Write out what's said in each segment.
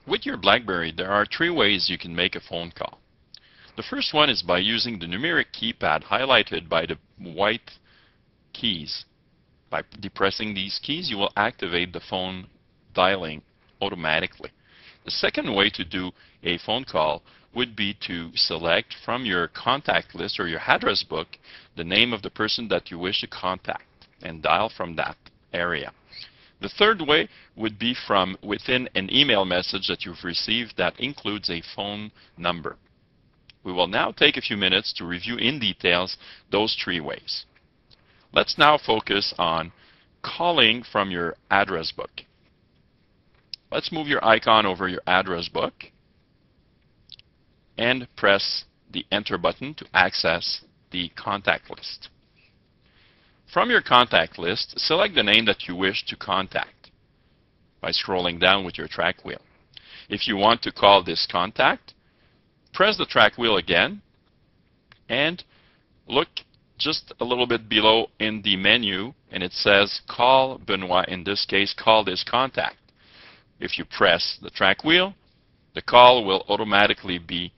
With your BlackBerry, there are three ways you can make a phone call. The first one is by using the numeric keypad highlighted by the white keys. By depressing these keys, you will activate the phone dialing automatically. The second way to do a phone call would be to select from your contact list or your address book the name of the person that you wish to contact and dial from that area. The third way would be from within an email message that you've received that includes a phone number. We will now take a few minutes to review in details those three ways. Let's now focus on calling from your address book. Let's move your icon over your address book and press the Enter button to access the contact list. From your contact list, select the name that you wish to contact by scrolling down with your track wheel. If you want to call this contact, press the track wheel again and look just a little bit below in the menu, and it says Call Benoit. In this case, call this contact. If you press the track wheel, the call will automatically be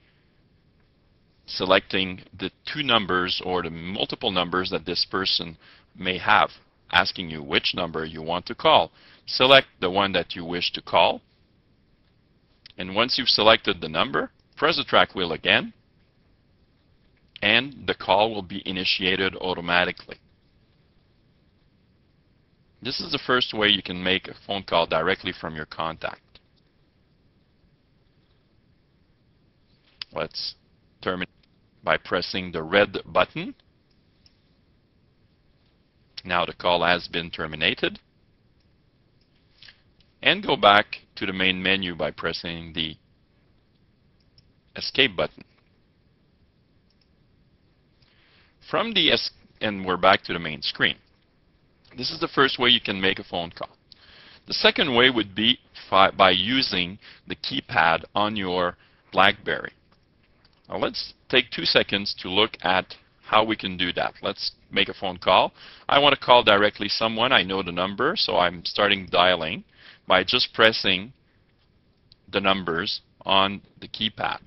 selecting the two numbers or the multiple numbers that this person may have, asking you which number you want to call. Select the one that you wish to call, and once you've selected the number, press the track wheel again, and the call will be initiated automatically. This is the first way you can make a phone call directly from your contact. Let's terminate by pressing the red button. Now the call has been terminated. And go back to the main menu by pressing the Escape button. And we're back to the main screen. This is the first way you can make a phone call. The second way would be by using the keypad on your BlackBerry. Now let's take 2 seconds to look at how we can do that. Let's make a phone call. I want to call directly someone. I know the number, so I'm starting dialing by just pressing the numbers on the keypad.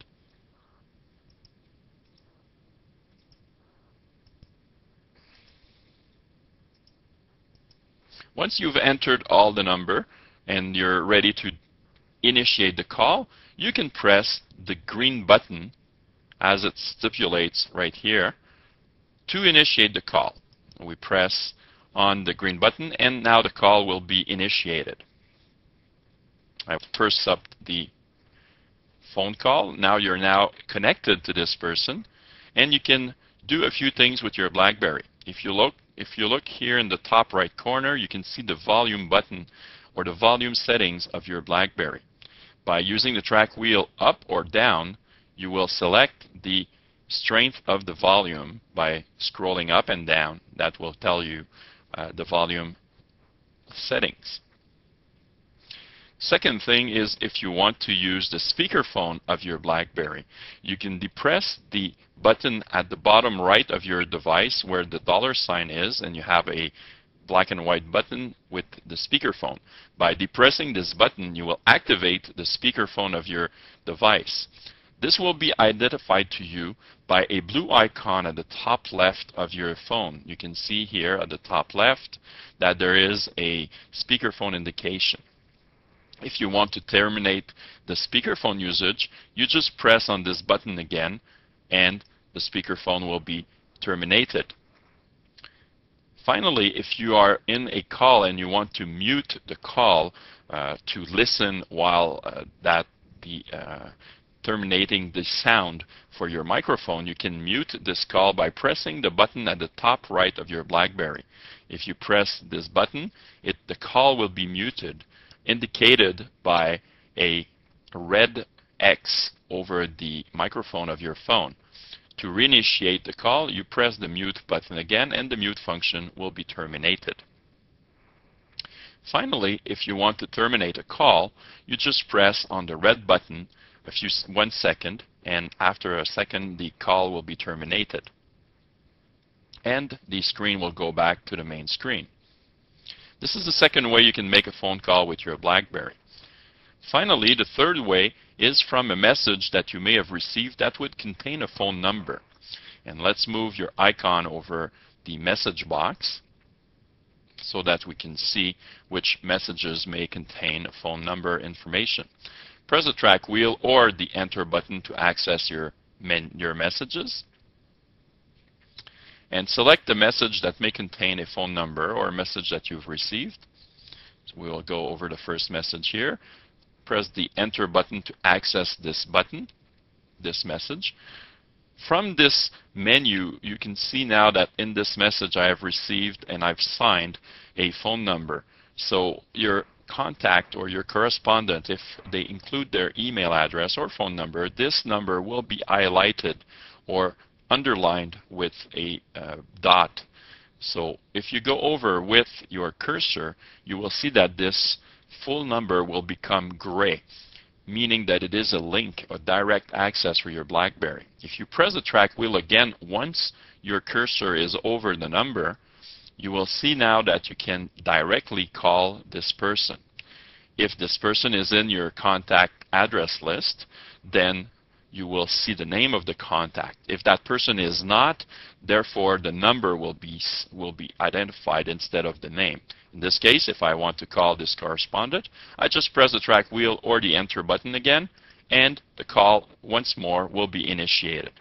Once you've entered all the number and you're ready to initiate the call, you can press the green button as it stipulates right here to initiate the call. We press on the green button and now the call will be initiated. I've first up the phone call. Now you're connected to this person, and you can do a few things with your BlackBerry. If you look here in the top right corner, you can see the volume button or the volume settings of your BlackBerry. By using the track wheel up or down, you will select the strength of the volume by scrolling up and down. That will tell you the volume settings. Second thing is, if you want to use the speakerphone of your BlackBerry, you can depress the button at the bottom right of your device where the $sign is, and you have a black and white button with the speakerphone. By depressing this button, you will activate the speakerphone of your device. This will be identified to you by a blue icon at the top left of your phone. You can see here at the top left that there is a speakerphone indication. If you want to terminate the speakerphone usage, you just press on this button again and the speakerphone will be terminated. Finally, if you are in a call and you want to mute the call to listen while terminating the sound for your microphone, you can mute this call by pressing the button at the top right of your BlackBerry. If you press this button, the call will be muted, indicated by a red X over the microphone of your phone. To reinitiate the call, you press the mute button again and the mute function will be terminated. Finally, if you want to terminate a call, you just press on the red button 1 second, and after a second the call will be terminated. And the screen will go back to the main screen. This is the second way you can make a phone call with your BlackBerry. Finally, the third way is from a message that you may have received that would contain a phone number. And let's move your icon over the message box so that we can see which messages may contain a phone number information. Press the track wheel or the enter button to access your messages. And select the message that may contain a phone number or a message that you've received. So we'll go over the first message here. Press the enter button to access this message. From this menu, you can see now that in this message I have received and I've signed a phone number. So your contact or your correspondent, if they include their email address or phone number, this number will be highlighted or underlined with a dot. So if you go over with your cursor, you will see that this full number will become gray, meaning that it is a link, a direct access for your BlackBerry. If you press the track wheel again, once your cursor is over the number, you will see now that you can directly call this person. If this person is in your contact address list, then you will see the name of the contact. If that person is not, therefore the number will be identified instead of the name. In this case, if I want to call this correspondent, I just press the track wheel or the enter button again, and the call once more will be initiated.